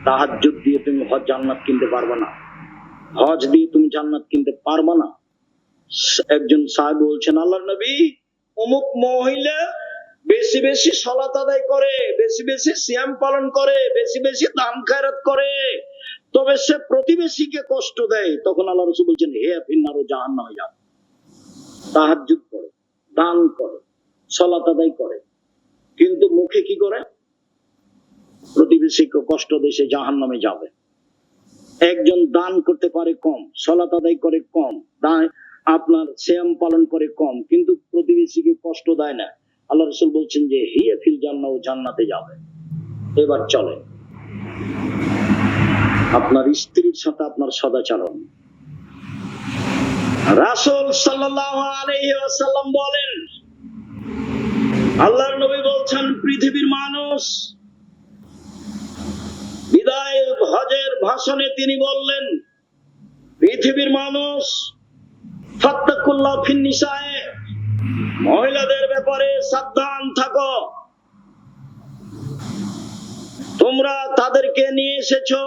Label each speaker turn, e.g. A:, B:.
A: তাহাজ্জুদ দিয়ে তুমি জান্নাত কিনতে পারবে না, হজ দিয়ে তুমি জান্নাত কিনতে পারবে না। একজন সাহাবী বলছেন, আল্লাহর নবী, অমুক মহিলা বেশি বেশি সালাত আদায় করে, বেশি বেশি সিয়াম পালন করে, বেশি বেশি দান খয়রাত করে, তবে সে প্রতিবেশীকে কষ্ট দেয়। তখন আল্লাহ রাসূল বলছেন, হে ফিন্নারু, জাহান্নামে যাবে। তাহাজ্জুদ করে, দান করে, সালাত আদায় করে, কিন্তু মুখে কি করে? প্রতিবেশীকে কষ্ট দিয়ে সে জাহান্নামে যাবে। একজন দান করতে পারে কম, সালাত আদায় করে কম, আপনার সিয়াম পালন করে কম, কিন্তু প্রতিবেশীকে কষ্ট দেয় না। আল্লাহ রাসূল বলছেন যে হিয়া ফিল জান্নাহ, জান্নাতে যাবে। এবার চলে আপনার স্ত্রীর সাথে আপনার সদাচরণ। রাসূল সাল্লাল্লাহু আলাইহি ওয়াসাল্লাম বলেন, আল্লাহর নবী বলছেন, পৃথিবীর মানুষ, বিদায় হজের ভাষণে তিনি বললেন, পৃথিবীর মানুষ, ফাত্তাকুল্লাহ ফিন নিসায়ে, মহিলাদের ব্যাপারে সাবধান থাকো। তোমরা তাদেরকে নিয়ে এসেছো